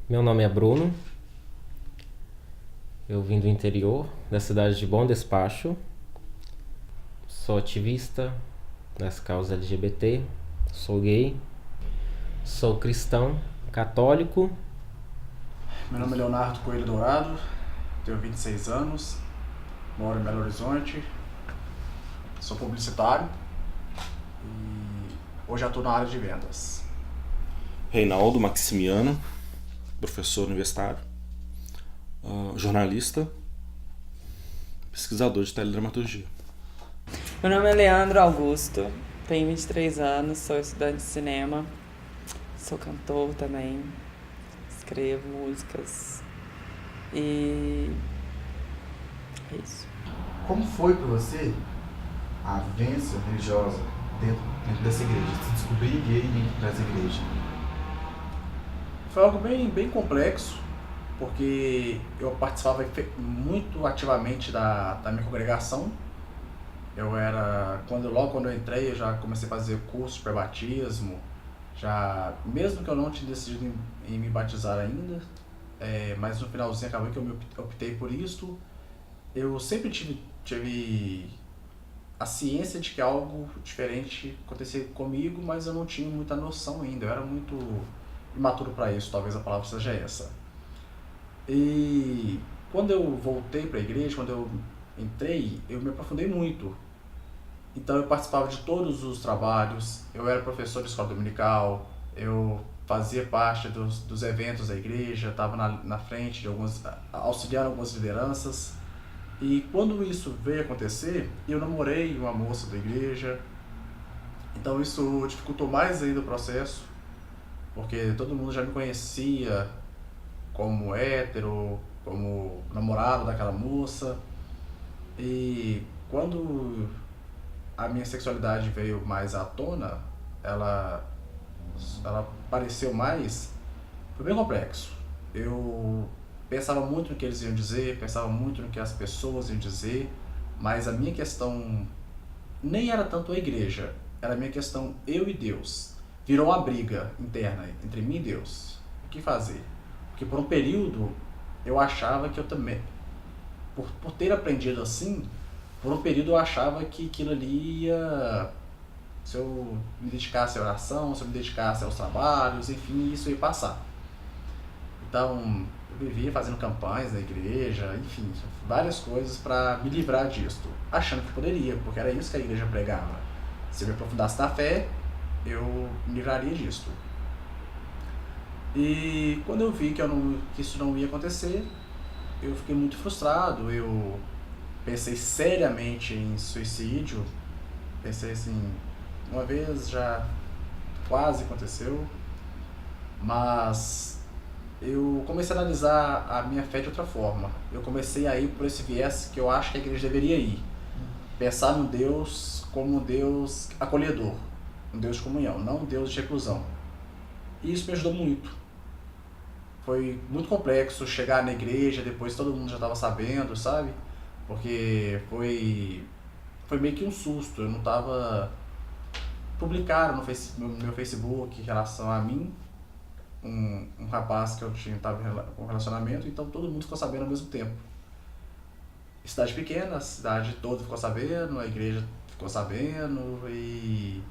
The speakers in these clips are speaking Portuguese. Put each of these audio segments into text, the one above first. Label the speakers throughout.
Speaker 1: Meu nome é Bruno, eu vim do interior, da cidade de Bom Despacho. Sou ativista das causas LGBT, sou gay, sou cristão, católico.
Speaker 2: Meu nome é Leonardo Coelho Dourado, tenho 26 anos, moro em Belo Horizonte, sou publicitário e hoje atuo na área de vendas.
Speaker 3: Reinaldo Maximiano, professor universitário, jornalista, pesquisador de teledramaturgia.
Speaker 4: Meu nome é Leandro Augusto, tenho 23 anos, sou estudante de cinema, sou cantor também, escrevo músicas e é isso.
Speaker 5: Como foi para você a vivência religiosa dentro dessa igreja? Se descobrir gay dentro dessa igreja?
Speaker 2: Foi algo bem complexo, porque eu participava muito ativamente da minha congregação. Logo quando eu entrei, eu já comecei a fazer curso de pré-batismo, mesmo que eu não tinha decidido em me batizar ainda, mas no finalzinho acabou que eu optei por isso. Eu sempre tive a ciência de que algo diferente acontecia comigo, mas eu não tinha muita noção ainda, eu era muito imaturo para isso, talvez a palavra seja essa. E quando eu voltei para a igreja, quando eu entrei, eu me aprofundei muito. Então eu participava de todos os trabalhos, eu era professor de escola dominical, eu fazia parte dos eventos da igreja, estava na frente de auxiliando algumas lideranças. E quando isso veio acontecer, eu namorei uma moça da igreja, então isso dificultou mais ainda o processo, porque todo mundo já me conhecia como hétero, como namorado daquela moça. E quando a minha sexualidade veio mais à tona, ela apareceu mais, foi bem complexo. Eu pensava muito no que eles iam dizer, pensava muito no que as pessoas iam dizer, mas a minha questão nem era tanto a igreja, era a minha questão eu e Deus. Virou uma briga interna entre mim e Deus. O que fazer? Porque por um período eu achava que eu também, por ter aprendido assim, por um período eu achava que aquilo ali ia, se eu me dedicasse à oração, se eu me dedicasse aos trabalhos, enfim, isso ia passar. Então, eu vivia fazendo campanhas na igreja, enfim, várias coisas para me livrar disto, achando que poderia, porque era isso que a igreja pregava. Se eu me aprofundasse na fé, eu me livraria disto. E quando eu vi que isso não ia acontecer, eu fiquei muito frustrado, eu pensei seriamente em suicídio, pensei assim, uma vez já quase aconteceu, mas eu comecei a analisar a minha fé de outra forma. Eu comecei a ir por esse viés que eu acho que a igreja deveria ir. Pensar no Deus como um Deus acolhedor, um Deus de comunhão, não um Deus de reclusão. E isso me ajudou muito. Foi muito complexo chegar na igreja, depois todo mundo já estava sabendo, sabe? Porque foi meio que um susto, eu não estava... Publicaram no meu Facebook em relação a mim, um rapaz que eu estava com relacionamento, então todo mundo ficou sabendo ao mesmo tempo. Cidade pequena, a cidade toda ficou sabendo, a igreja ficou sabendo, e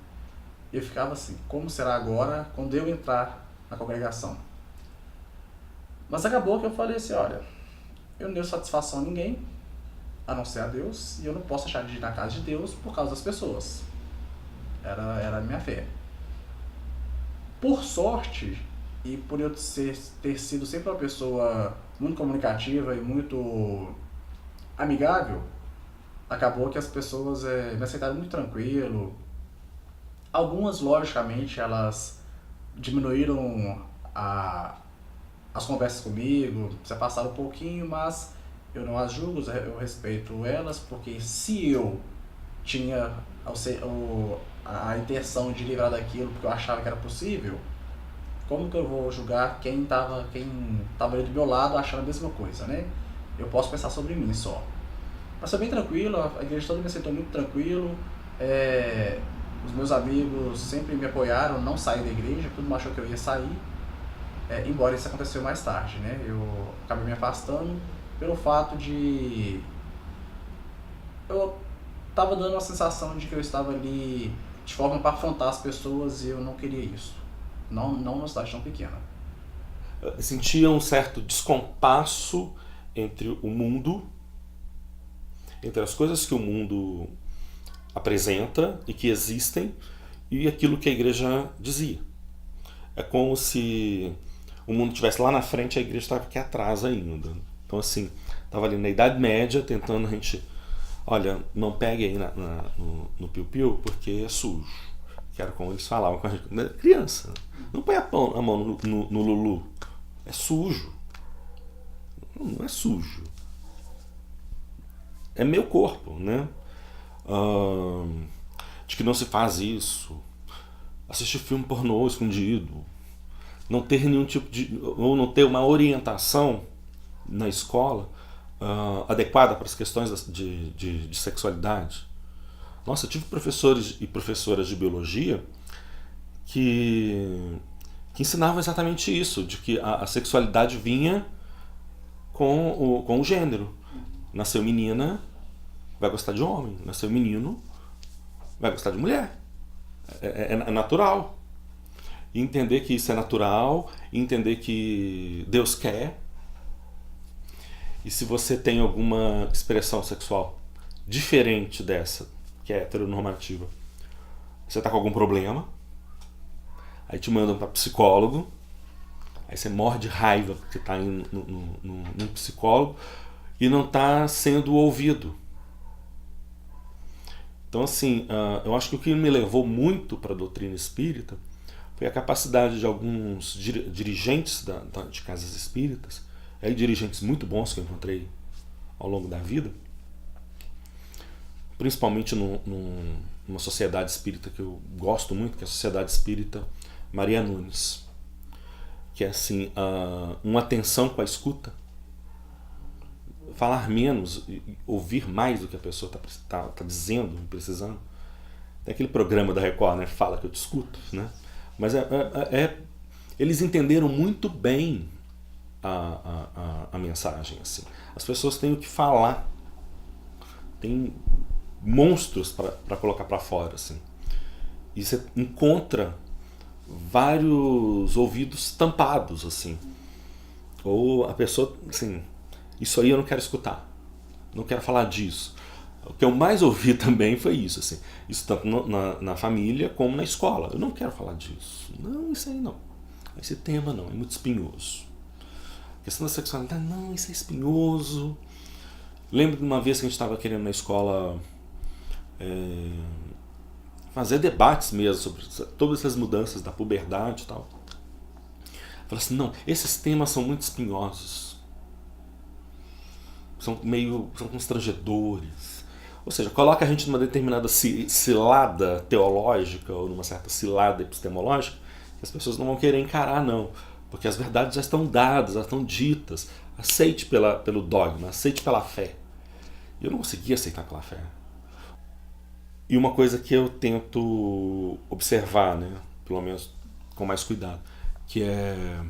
Speaker 2: eu ficava assim, como será agora quando eu entrar na congregação? Mas acabou que eu falei assim, olha, eu não dei satisfação a ninguém, a não ser a Deus, e eu não posso deixar de ir na casa de Deus por causa das pessoas. Era a minha fé. Por sorte, e por eu ter sido sempre uma pessoa muito comunicativa e muito amigável, acabou que as pessoas me aceitaram muito tranquilo. Algumas, logicamente, elas diminuíram as conversas comigo, se passaram um pouquinho, mas eu não as julgo, eu respeito elas, porque se eu tinha a intenção de livrar daquilo porque eu achava que era possível, como que eu vou julgar quem tava ali do meu lado achando a mesma coisa, né? Eu posso pensar sobre mim só. Mas foi bem tranquilo, a igreja toda me aceitou muito tranquilo, os meus amigos sempre me apoiaram, não saí da igreja, todo mundo achou que eu ia sair. embora isso aconteceu mais tarde, né? Eu acabei me afastando pelo fato de... Eu tava dando uma sensação de que eu estava ali de forma para afrontar as pessoas e eu não queria isso. Não numa cidade tão pequena.
Speaker 3: Sentia um certo descompasso entre o mundo, entre as coisas que o mundo apresenta e que existem, e aquilo que a igreja dizia. É como se o mundo estivesse lá na frente e a igreja estava aqui atrás ainda. Então, assim, estava ali na Idade Média tentando a gente... Olha, não pegue aí no piu-piu porque é sujo. Que era como eles falavam com a gente. Criança, não põe a mão no Lulu. É sujo. Não é sujo. É meu corpo, né? De que não se faz isso. Assistir filme pornô escondido. Não ter nenhum tipo de... Ou não ter uma orientação na escola adequada para as questões de sexualidade. Nossa, eu tive professores e professoras de biologia que ensinavam exatamente isso, de que a sexualidade vinha com o gênero. Nasceu menina, vai gostar de homem. Nasceu menino, vai gostar de mulher. É natural. E entender que isso é natural, entender que Deus quer. E se você tem alguma expressão sexual diferente dessa, que é heteronormativa, você está com algum problema, aí te mandam para psicólogo, aí você morre de raiva porque está indo num psicólogo e não está sendo ouvido. Então, assim, eu acho que o que me levou muito para a doutrina espírita foi a capacidade de alguns dirigentes de casas espíritas, e dirigentes muito bons que eu encontrei ao longo da vida, principalmente numa sociedade espírita que eu gosto muito, que é a Sociedade Espírita Maria Nunes, que é assim, uma atenção com a escuta, falar menos e ouvir mais do que a pessoa está dizendo, precisando. Tem aquele programa da Record, né, Fala que eu te escuto, né? Mas eles entenderam muito bem a mensagem. Assim. As pessoas têm o que falar, tem monstros para colocar para fora. Assim. E você encontra vários ouvidos tampados. Assim. Ou a pessoa, assim, isso aí eu não quero escutar, não quero falar disso. O que eu mais ouvi também foi isso, assim, isso tanto na família como na escola. Eu não quero falar disso. Não, isso aí não. Esse tema não, é muito espinhoso. A questão da sexualidade, não, isso é espinhoso. Lembro de uma vez que a gente estava querendo na escola fazer debates mesmo sobre todas essas mudanças da puberdade e tal. Falei assim, não, esses temas são muito espinhosos. São constrangedores. Ou seja, coloca a gente numa determinada cilada teológica ou numa certa cilada epistemológica que as pessoas não vão querer encarar, não. Porque as verdades já estão dadas, já estão ditas. Aceite pelo dogma, aceite pela fé. Eu não conseguia aceitar pela fé. E uma coisa que eu tento observar, né, pelo menos com mais cuidado, que é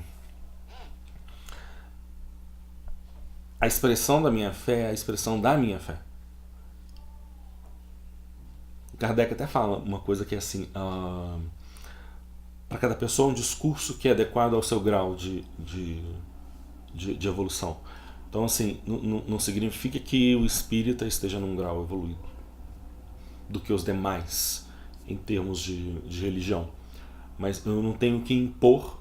Speaker 3: a expressão da minha fé, a expressão da minha fé. O Kardec até fala uma coisa que é assim, para cada pessoa um discurso que é adequado ao seu grau de evolução. Então, assim, não significa que o espírita esteja num grau evoluído do que os demais em termos de religião. Mas eu não tenho que impor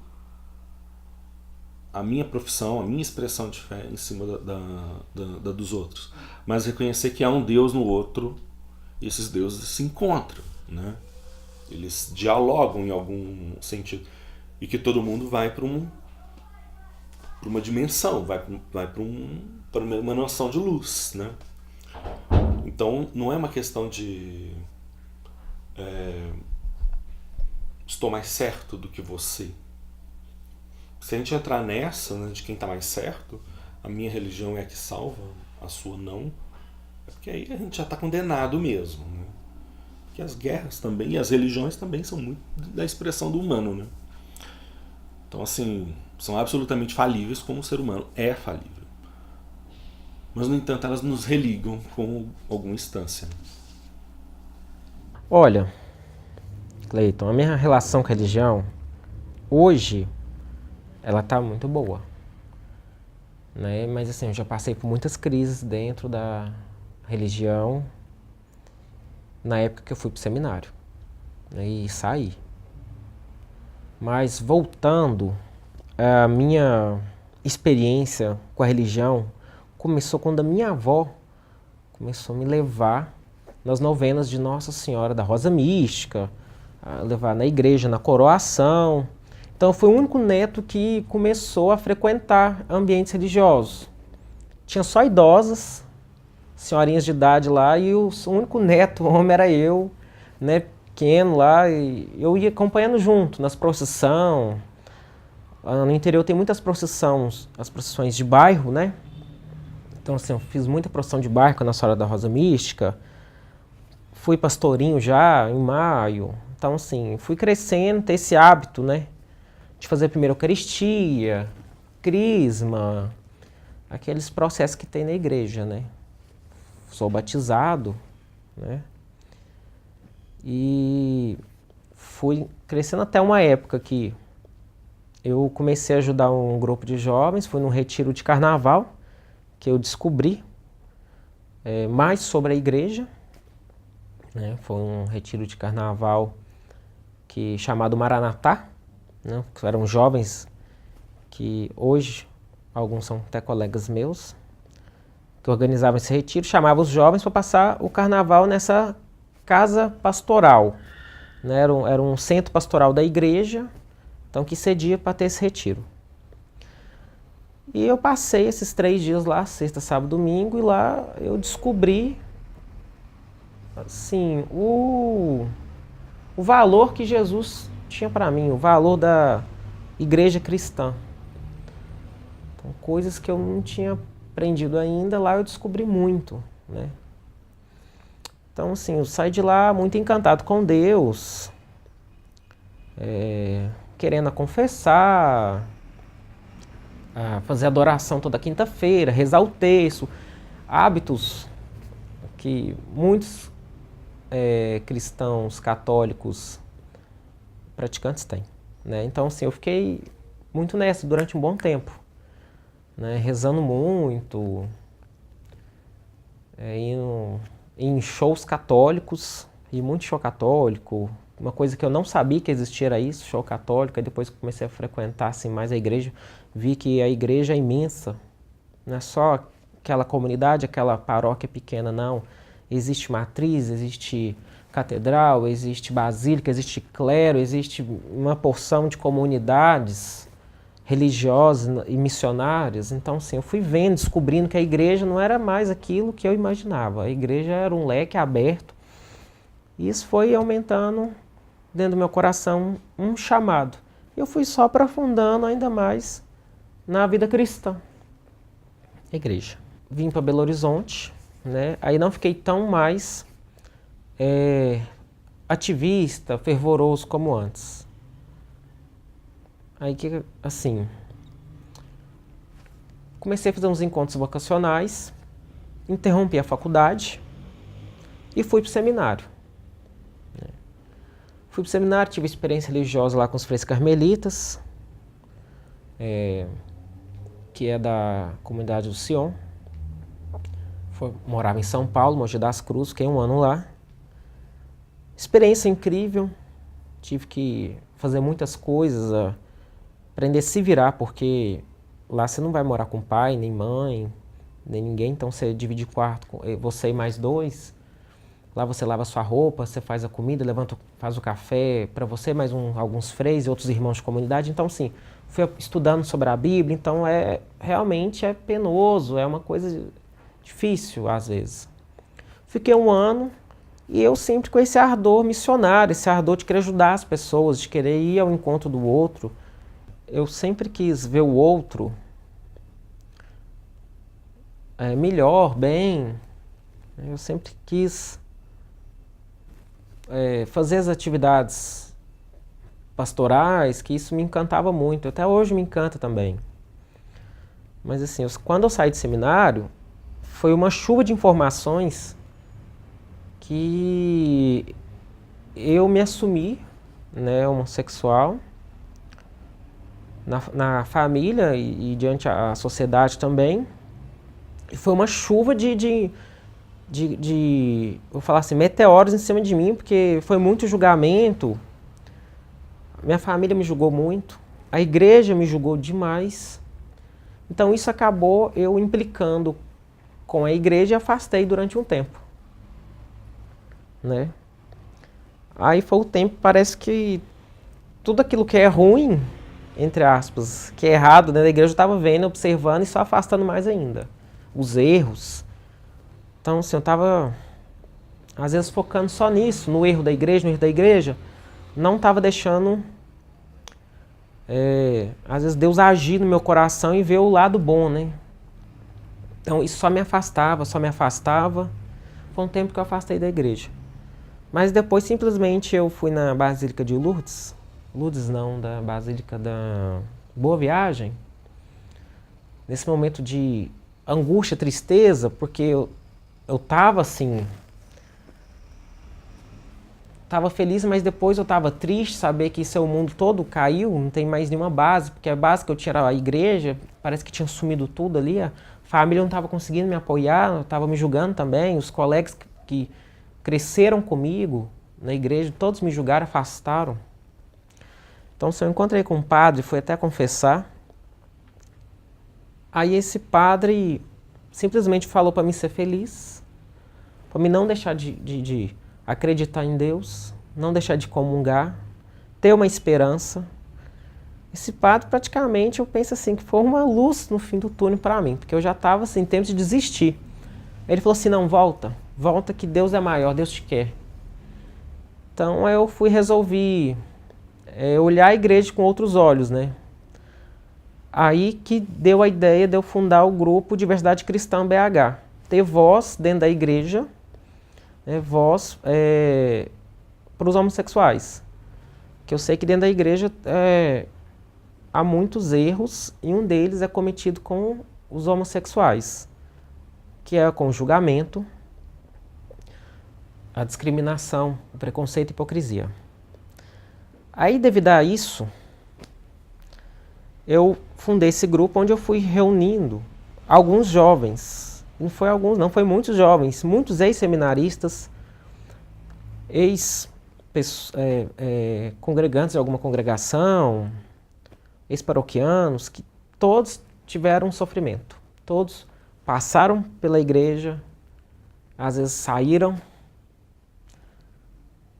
Speaker 3: a minha profissão, a minha expressão de fé em cima da dos outros. Mas reconhecer que há um Deus no outro e esses deuses se encontram, né? Eles dialogam em algum sentido. E que todo mundo vai para uma dimensão, vai para uma noção de luz, né? Então não é uma questão de estou mais certo do que você. Se a gente entrar nessa, né, de quem está mais certo, a minha religião é a que salva, a sua não, é porque aí a gente já está condenado mesmo, né? Porque as guerras também e as religiões também são muito da expressão do humano, né? Então, assim, são absolutamente falíveis como o ser humano é falível. Mas, no entanto, elas nos religam com alguma instância.
Speaker 1: Olha, Cleiton, a minha relação com a religião, hoje, ela tá muito boa. Né? Mas assim, eu já passei por muitas crises dentro da religião na época que eu fui pro seminário, né? E saí. Mas voltando, a minha experiência com a religião começou quando a minha avó começou a me levar nas novenas de Nossa Senhora da Rosa Mística, a levar na igreja, na coroação. Então eu fui o único neto que começou a frequentar ambientes religiosos. Tinha só idosas, senhorinhas de idade lá, e o único neto, homem, era eu, né, pequeno lá, e eu ia acompanhando junto nas procissões. No interior tem muitas procissões, as procissões de bairro, né? Então assim, eu fiz muita procissão de bairro com a Nossa Senhora da Rosa Mística. Fui pastorinho já em maio. Então assim, fui crescendo, ter esse hábito, né? De fazer primeiro Eucaristia, crisma, aqueles processos que tem na igreja, né? Sou batizado, né? E fui crescendo até uma época que eu comecei a ajudar um grupo de jovens, fui num retiro de carnaval, que eu descobri mais sobre a igreja, né? Foi um retiro de carnaval chamado Maranatá, né? Eram jovens que hoje, alguns são até colegas meus, que organizavam esse retiro, chamavam os jovens para passar o carnaval nessa casa pastoral, né? Era um centro pastoral da igreja, então que cedia para ter esse retiro. E eu passei esses 3 dias lá, sexta, sábado, domingo, e lá eu descobri assim, o valor que Jesus tinha para mim, o valor da igreja cristã. Então, coisas que eu não tinha aprendido ainda, lá eu descobri muito, né? Então, assim, eu saí de lá muito encantado com Deus, querendo confessar, fazer adoração toda quinta-feira, rezar o terço, hábitos que muitos cristãos católicos praticantes têm, né? Então, assim, eu fiquei muito nessa durante um bom tempo, né? Rezando muito, indo em shows católicos, e muito show católico. Uma coisa que eu não sabia que existia era isso, show católico. Aí depois que comecei a frequentar assim, mais a igreja, vi que a igreja é imensa. Não é só aquela comunidade, aquela paróquia pequena, não. Existe matriz, existe catedral, existe basílica, existe clero, existe uma porção de comunidades religiosas e missionárias. Então, assim, eu fui vendo, descobrindo que a igreja não era mais aquilo que eu imaginava. A igreja era um leque aberto. E isso foi aumentando dentro do meu coração um chamado. Eu fui só aprofundando ainda mais na vida cristã. Igreja. Vim para Belo Horizonte, né? Aí não fiquei tão mais ativista, fervoroso como antes. Aí que, assim, comecei a fazer uns encontros vocacionais, interrompi a faculdade e fui para o seminário. Fui para o seminário, tive experiência religiosa lá com os freios carmelitas, que é da comunidade do Sion. Morava em São Paulo, Mogi das Cruzes, fiquei 1 ano lá. Experiência incrível, tive que fazer muitas coisas, aprender a se virar, porque lá você não vai morar com pai, nem mãe, nem ninguém, então você divide quarto com você e mais 2. Lá você lava sua roupa, você faz a comida, faz o café para você, mais alguns freios e outros irmãos de comunidade. Então, sim, fui estudando sobre a Bíblia, então realmente é penoso, é uma coisa difícil às vezes. Fiquei 1 ano e eu sempre com esse ardor missionário, esse ardor de querer ajudar as pessoas, de querer ir ao encontro do outro. Eu sempre quis ver o outro melhor, bem. Eu sempre quis fazer as atividades pastorais, que isso me encantava muito. Até hoje me encanta também. Mas assim, quando eu saí do seminário, foi uma chuva de informações que eu me assumi, né, homossexual, na família e diante a sociedade também. E foi uma chuva vou falar assim, meteoros em cima de mim, porque foi muito julgamento. Minha família me julgou muito, a igreja me julgou demais. Então isso acabou eu implicando com a igreja e afastei durante um tempo, né? Aí foi o tempo, parece que tudo aquilo que é ruim, entre aspas, que é errado dentro da igreja, eu estava vendo, observando e só afastando mais ainda. Os erros. Então, assim, eu estava, às vezes, focando só nisso, no erro da igreja, não estava deixando, às vezes, Deus agir no meu coração e ver o lado bom, né? Então, isso só me afastava. Foi um tempo que eu afastei da igreja. Mas depois, simplesmente, eu fui na Basílica de Lourdes não, da Basílica da Boa Viagem, nesse momento de angústia, tristeza, porque eu estava assim, estava feliz, mas depois eu estava triste, saber que o mundo todo caiu, não tem mais nenhuma base, porque a base que eu tinha era a igreja, parece que tinha sumido tudo ali, a família não estava conseguindo me apoiar, estava me julgando também, os colegas que cresceram comigo na igreja, todos me julgaram, afastaram. Então, eu encontrei com um padre, fui até confessar. Aí esse padre simplesmente falou para mim ser feliz, para mim não deixar de acreditar em Deus, não deixar de comungar, ter uma esperança. Esse padre, praticamente, eu penso assim, que foi uma luz no fim do túnel para mim, porque eu já estava assim, em tempo de desistir. Ele falou assim, não, volta que Deus é maior, Deus te quer. Então eu resolvi olhar a igreja com outros olhos, né? Aí que deu a ideia de eu fundar o grupo Diversidade Cristã BH. Ter voz dentro da igreja, né, voz para os homossexuais. Que eu sei que dentro da igreja há muitos erros e um deles é cometido com os homossexuais, que é com o julgamento, a discriminação, o preconceito e a hipocrisia. Aí, devido a isso, eu fundei esse grupo onde eu fui reunindo alguns jovens. Não foi alguns, não, foi muitos jovens, muitos ex-seminaristas, congregantes de alguma congregação, ex-paroquianos, que todos tiveram sofrimento. Todos passaram pela igreja, às vezes saíram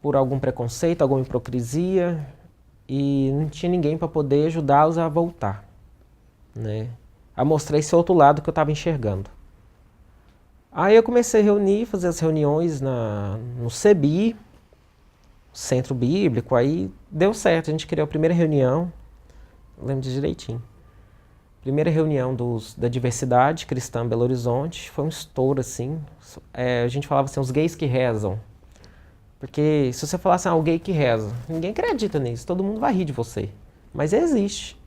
Speaker 1: por algum preconceito, alguma hipocrisia, e não tinha ninguém para poder ajudá-los a voltar, né? A mostrar esse outro lado que eu estava enxergando. Aí eu comecei a reunir, fazer as reuniões no CEBI, Centro Bíblico, aí deu certo, a gente criou a primeira reunião, eu lembro direitinho. Primeira reunião da Diversidade Cristã Belo Horizonte, foi um estouro assim, a gente falava assim, os gays que rezam. Porque se você falar assim, o gay que reza, ninguém acredita nisso, todo mundo vai rir de você. Mas existe.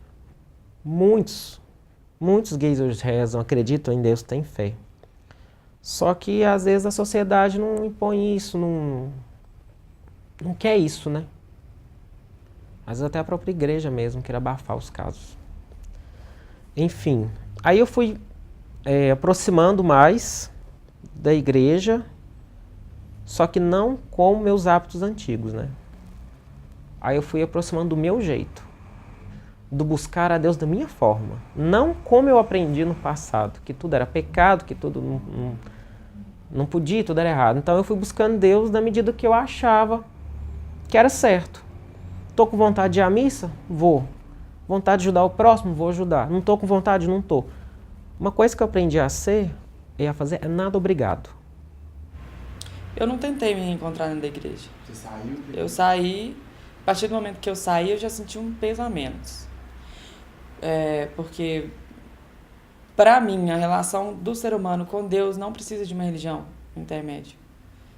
Speaker 1: Muitos gays hoje rezam, acreditam em Deus, têm fé. Só que às vezes a sociedade não impõe isso, não quer isso, né? Às vezes até a própria igreja mesmo quer abafar os casos. Enfim, aí eu fui aproximando mais da igreja, só que não com meus hábitos antigos, né? Aí eu fui aproximando do meu jeito, do buscar a Deus da minha forma, não como eu aprendi no passado, que tudo era pecado, que tudo não podia, tudo era errado. Então eu fui buscando Deus na medida que eu achava que era certo. Tô com vontade de ir à missa? Vou. Vontade de ajudar o próximo? Vou ajudar. Não tô com vontade? Não tô. Uma coisa que eu aprendi a ser e a fazer é nada obrigado.
Speaker 4: Eu não tentei me reencontrar dentro da igreja.
Speaker 5: Você saiu?
Speaker 4: Eu saí, a partir do momento que eu saí, eu já senti um peso a menos. Porque, para mim, a relação do ser humano com Deus não precisa de uma religião intermédia.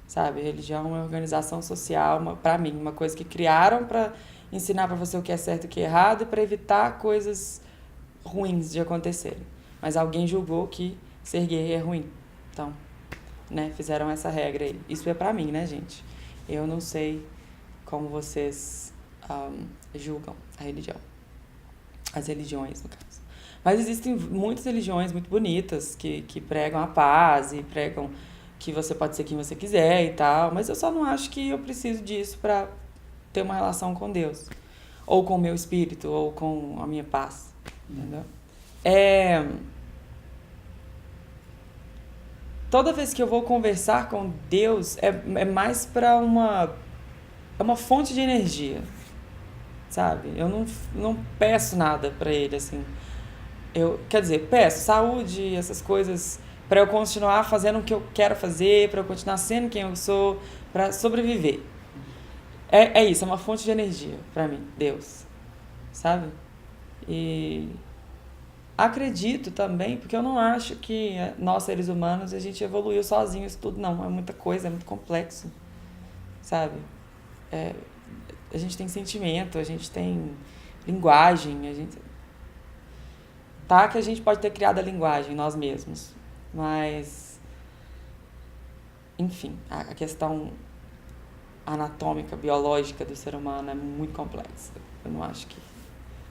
Speaker 4: Sabe? Religião é uma organização social, para mim, uma coisa que criaram para ensinar para você o que é certo e o que é errado, para evitar coisas ruins de acontecerem. Mas alguém julgou que ser gay é ruim. Então, né, fizeram essa regra aí. Isso é pra mim, né, gente? Eu não sei como vocês julgam a religião. As religiões, no caso. Mas existem muitas religiões muito bonitas que pregam a paz e pregam que você pode ser quem você quiser e tal. Mas eu só não acho que eu preciso disso pra ter uma relação com Deus. Ou com o meu espírito, ou com a minha paz. Entendeu? Toda vez que eu vou conversar com Deus, é mais para uma fonte de energia, sabe? Eu não peço nada para ele, assim. Quer dizer, peço saúde, essas coisas, para eu continuar fazendo o que eu quero fazer, para eu continuar sendo quem eu sou, para sobreviver. É isso, é uma fonte de energia para mim, Deus, sabe? E acredito também, porque eu não acho que nós, seres humanos, a gente evoluiu sozinhos tudo, não. É muita coisa, é muito complexo, sabe? A gente tem sentimento, a gente tem linguagem, Tá que a gente pode ter criado a linguagem, nós mesmos, mas... Enfim, a questão anatômica, biológica do ser humano é muito complexa. Eu não acho que...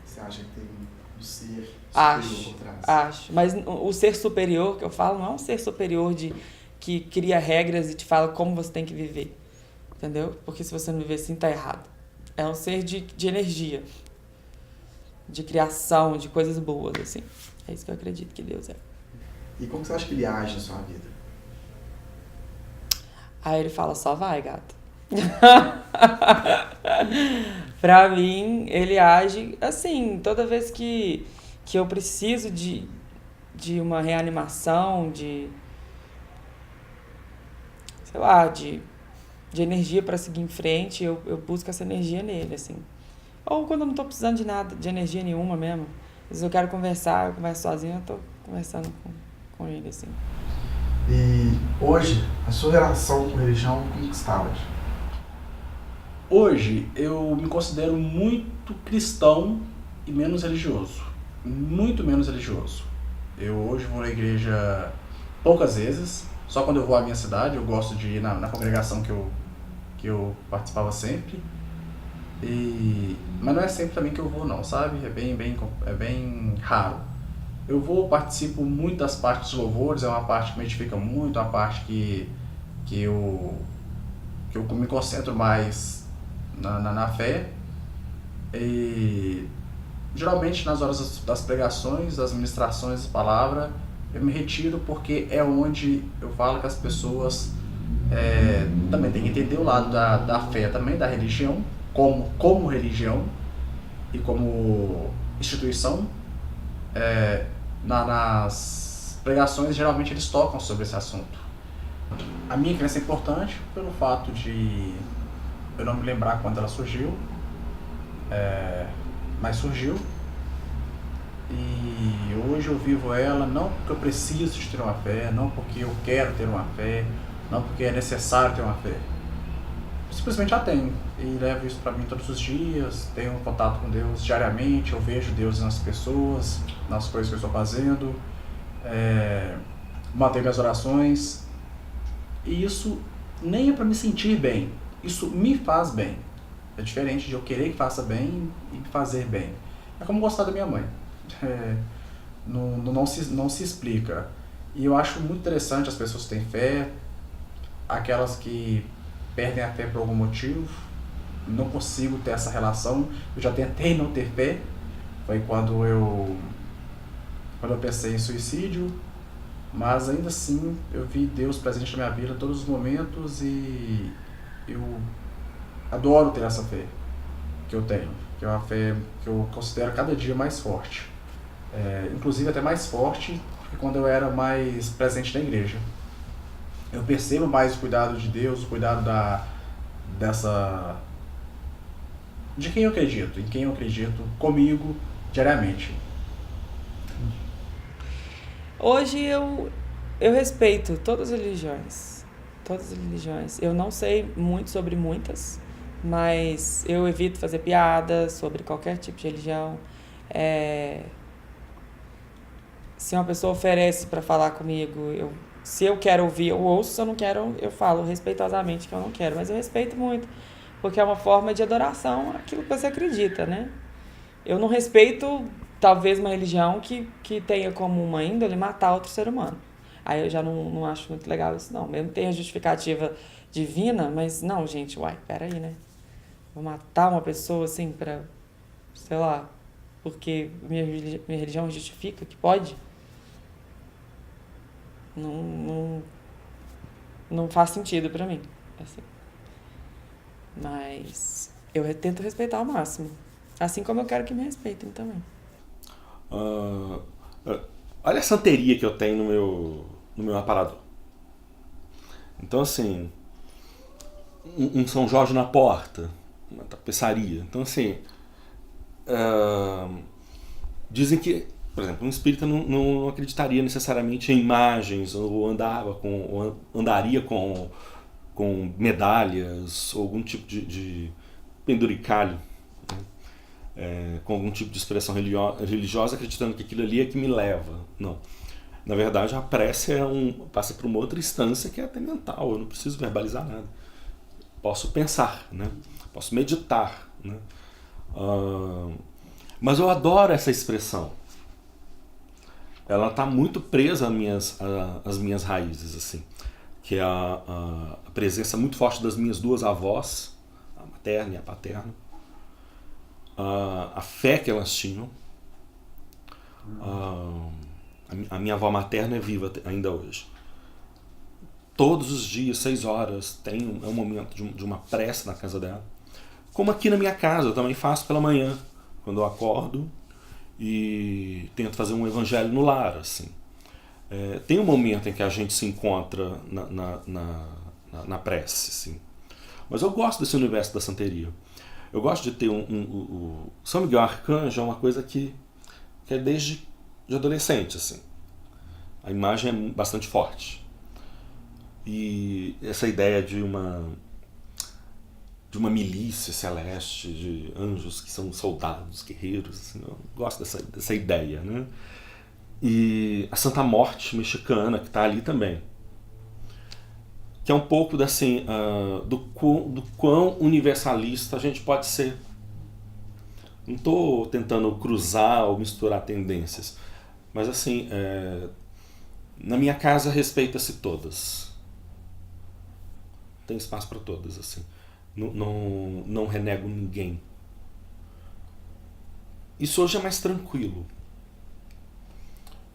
Speaker 5: Você acha que tem um ser
Speaker 4: Acho,
Speaker 5: por trás?
Speaker 4: acho. Mas o ser superior que eu falo não é um ser superior que cria regras e te fala como você tem que viver. Entendeu? Porque se você não viver assim, tá errado. É um ser de energia. De criação, de coisas boas, assim. É isso que eu acredito que Deus é.
Speaker 5: E como você acha que ele age na sua vida?
Speaker 4: Aí ele fala, só vai, gato. Pra mim, ele age assim, toda vez que eu preciso de uma reanimação, sei lá, de energia pra seguir em frente, eu busco essa energia nele, assim. Ou quando eu não tô precisando de nada, de energia nenhuma mesmo. Às vezes eu quero conversar, eu converso sozinho, eu tô conversando com ele, assim.
Speaker 5: E hoje, a sua relação com religião, como que está hoje?
Speaker 2: Hoje eu me considero muito cristão e menos religioso. Muito menos religioso. Eu hoje vou na igreja poucas vezes, só quando eu vou à minha cidade. Eu gosto de ir na congregação que eu participava sempre. Mas não é sempre também que eu vou não, sabe? É bem raro. Eu participo muito das partes de louvores, é uma parte que me edifica muito, é uma parte que eu me concentro mais na fé. E geralmente nas horas das pregações, das ministrações da palavra, eu me retiro porque é onde eu falo que as pessoas também têm que entender o lado da fé, também da religião, como religião e como instituição. Nas pregações geralmente eles tocam sobre esse assunto. A minha crença é importante pelo fato de eu não me lembrar quando ela surgiu, mas surgiu. E hoje eu vivo ela não porque eu preciso de ter uma fé, não porque eu quero ter uma fé, não porque é necessário ter uma fé. Simplesmente já tenho e levo isso para mim todos os dias, tenho um contato com Deus diariamente, eu vejo Deus nas pessoas, nas coisas que eu estou fazendo, mantenho minhas orações. E isso nem é para me sentir bem, isso me faz bem. É diferente de eu querer que faça bem e fazer bem. É como gostar da minha mãe. Não se explica. E eu acho muito interessante as pessoas que têm fé, aquelas que perdem a fé por algum motivo. Não consigo ter essa relação. Eu já tentei não ter fé. Foi quando eu pensei em suicídio. Mas ainda assim eu vi Deus presente na minha vida todos os momentos e eu adoro ter essa fé que eu tenho, que é uma fé que eu considero cada dia mais forte. Inclusive até mais forte do que quando eu era mais presente na igreja. Eu percebo mais o cuidado de Deus, o cuidado de quem eu acredito, em quem eu acredito comigo diariamente.
Speaker 4: Hoje eu respeito todas as religiões. Todas as religiões. Eu não sei muito sobre muitas, Mas eu evito fazer piadas sobre qualquer tipo de religião. Se uma pessoa oferece para falar comigo, se eu quero ouvir, eu ouço. Se eu não quero, eu falo respeitosamente que eu não quero. Mas eu respeito muito, porque é uma forma de adoração àquilo que você acredita, né? Eu não respeito, talvez, uma religião que tenha como uma índole matar outro ser humano. Aí eu já não acho muito legal isso, não. Mesmo tem a justificativa divina, mas não, gente, peraí, né? Vou matar uma pessoa, assim, pra, sei lá, porque minha religião justifica que pode? Não faz sentido pra mim, assim. Mas eu tento respeitar ao máximo. Assim como eu quero que me respeitem também.
Speaker 3: Olha a santeria que eu tenho no meu aparador. Então, assim, um São Jorge na porta, uma tapeçaria. Então, assim, dizem que, por exemplo, um espírita não acreditaria necessariamente em imagens, ou andaria com medalhas, ou algum tipo de penduricalho, né? Com algum tipo de expressão religiosa, acreditando que aquilo ali é que me leva. Não. Na verdade, a prece passa por uma outra instância que é até mental. Eu não preciso verbalizar nada. Posso pensar, né? Posso meditar, né? Mas eu adoro essa expressão. Ela está muito presa às minhas raízes, assim, que é a presença muito forte das minhas duas avós, a materna e a paterna, a fé que elas tinham. A minha avó materna é viva ainda hoje. Todos os dias, 6 horas, é um momento de uma prece na casa dela. Como aqui na minha casa, eu também faço pela manhã, quando eu acordo, e tento fazer um evangelho no lar, assim. Tem um momento em que a gente se encontra na prece, assim. Mas eu gosto desse universo da santeria. Eu gosto de ter o São Miguel Arcanjo é uma coisa que é desde de adolescente, assim. A imagem é bastante forte. E essa ideia de uma milícia celeste, de anjos que são soldados, guerreiros, assim, eu gosto dessa ideia, né? E a Santa Morte mexicana, que está ali também, que é um pouco assim, do quão universalista a gente pode ser. Não estou tentando cruzar ou misturar tendências, mas assim, na minha casa respeita-se todas. Tem espaço para todas, assim. Não renego ninguém. Isso hoje é mais tranquilo.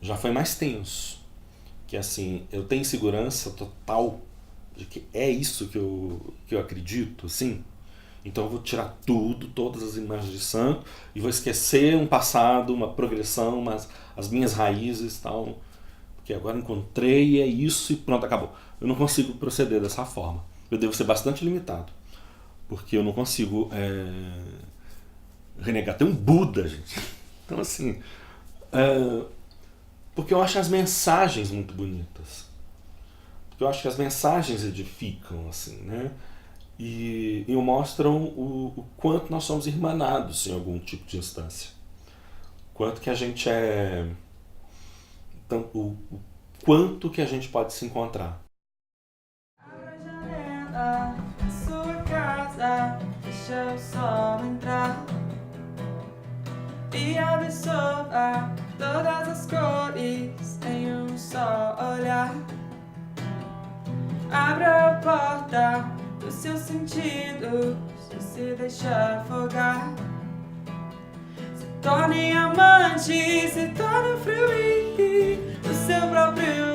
Speaker 3: Já foi mais tenso. Que assim, eu tenho segurança total de que é isso que eu acredito, assim. Então eu vou tirar todas as imagens de santo, e vou esquecer um passado, uma progressão, mas as minhas raízes e tal. Porque agora encontrei, é isso e pronto, acabou. Eu não consigo proceder dessa forma. Eu devo ser bastante limitado. Porque eu não consigo renegar. Tem um Buda, gente. Então, assim... porque eu acho as mensagens muito bonitas. Porque eu acho que as mensagens edificam, assim, né? E mostram o quanto nós somos irmanados em algum tipo de instância. Quanto que a gente é... Então, o quanto que a gente pode se encontrar.
Speaker 4: Abra a janela da sua casa, deixa o sol entrar e absorva todas as cores em um só olhar. Abra a porta dos seus sentidos e se deixa afogar. Se torne amante, se torne fruir do seu próprio